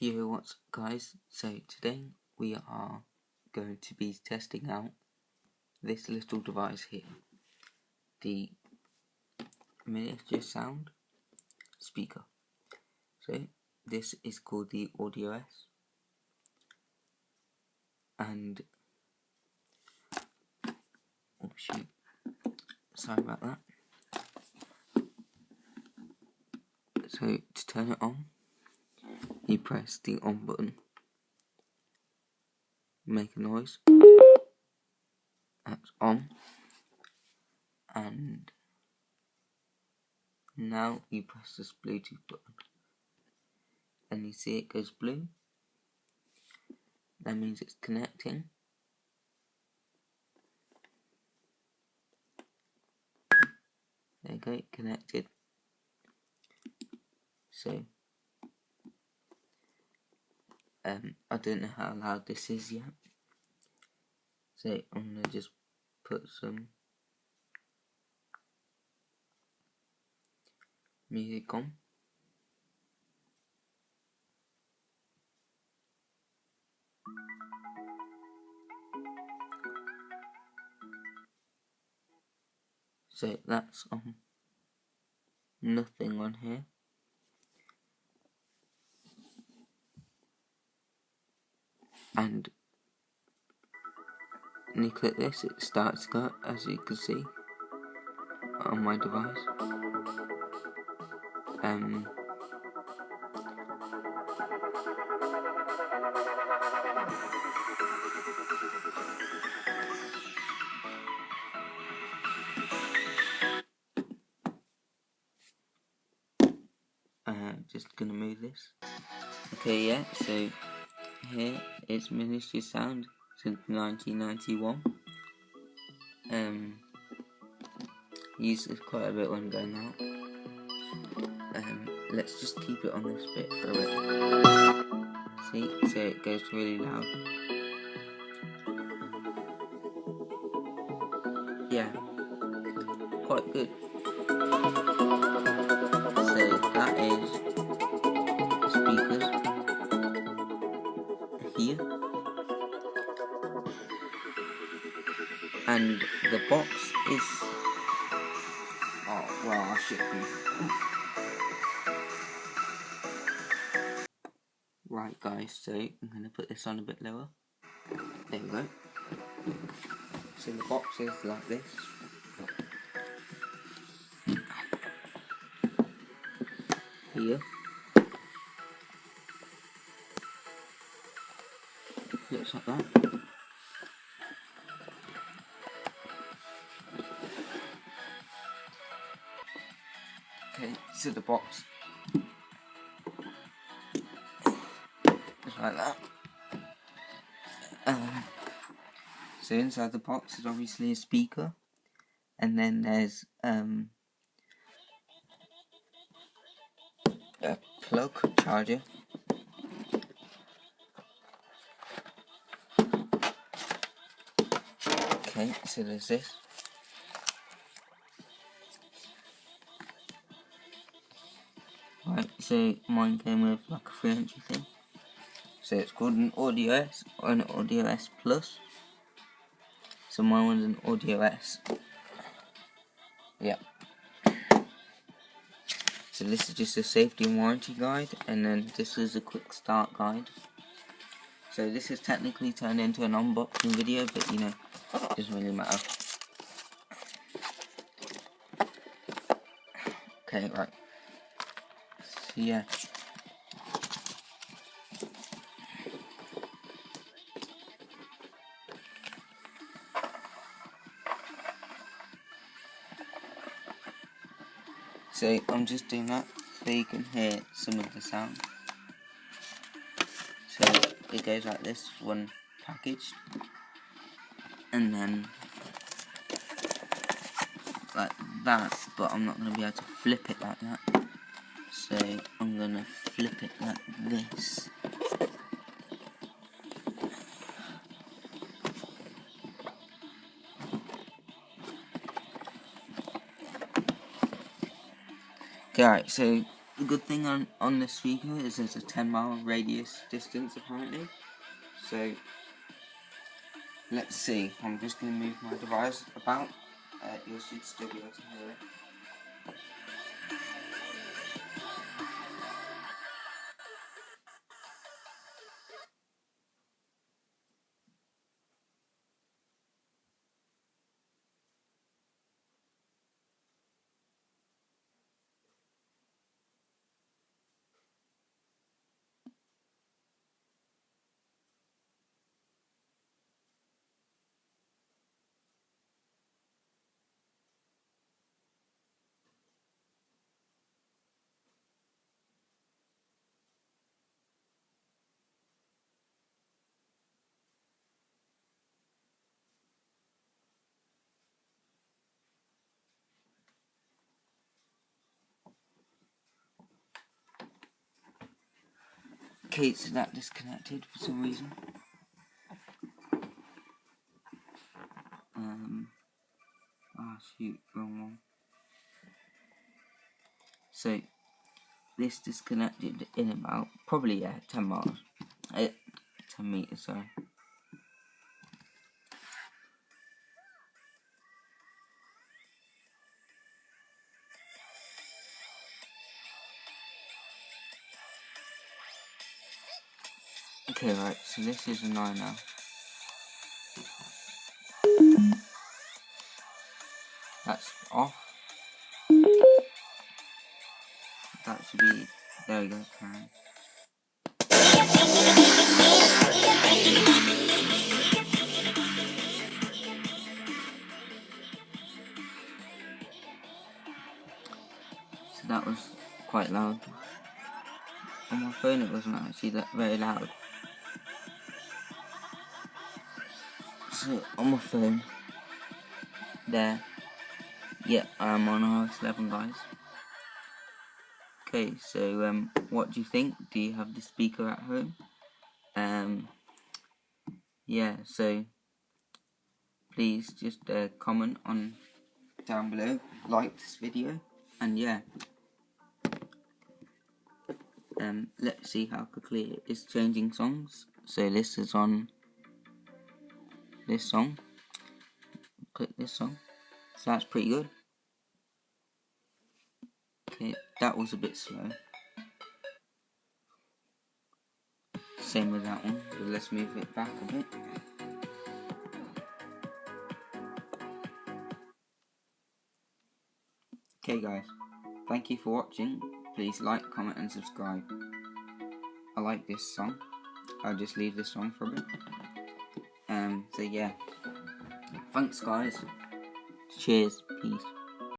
Yo, what's up guys? So today we are going to be testing out this little device here, the miniature sound speaker. So this is called the AudioS, and oh shoot, sorry about that. So to turn it on, you press the on button, make a noise, that's on, and now you press this Bluetooth button and you see it goes blue. That means it's connecting. There you go, connected. So I don't know how loud this is yet, so I'm gonna just put some music on. So that's on, nothing on here. And when you click this, it starts to go, as you can see on my device. Just gonna move this. Okay, yeah, so here it's Ministry Sound since 1991. Used it quite a bit when going out. Let's just keep it on this bit for a bit. See, so it goes really loud. Yeah, quite good. So that is speakers here, and the box is, oh well, I should be. Right guys, so I'm going to put this on a bit lower. There we go. So the box is like this. Here. Looks like that. Okay, so the box is like that. So inside the box is obviously a speaker, and then there's a plug charger. Okay, so there's this. Right, so mine came with like a 3-inch thing. So it's called an AudioS or an AudioS Plus. So mine was an AudioS. Yeah. So this is just a safety and warranty guide, and then this is a quick start guide. So this is technically turned into an unboxing video, but you know, it doesn't really matter. Okay, right. So yeah. So I'm just doing that so you can hear some of the sound. So it goes like this, one package, and then like that, but I'm not going to be able to flip it like that. So I'm going to flip it like this. Okay, alright, so The good thing on this speaker is there's a 10-mile radius distance apparently. So let's see. I'm just going to move my device about. You should still be able to hear it. Okay, so that disconnected for some reason. Shoot, wrong one. So this disconnected in about probably 10 miles, 10 meters. Sorry. Okay, right. So this is a 9 now. That's off. That should be. There we go. Karen. So that was quite loud. On my phone it wasn't actually that very loud. So on my phone, there, yeah, I'm on iOS 11, guys. Okay, so what do you think? Do you have the speaker at home? Yeah, so please just comment on down below, like this video, and yeah, let's see how quickly it is changing songs. So this is on this song. Click this song. So that's pretty good. Okay, that was a bit slow. Same with that one. So let's move it back a bit. Okay guys, thank you for watching. Please like, comment and subscribe. I like this song. I'll just leave this song for a bit. So yeah. Thanks guys. Cheers. Peace.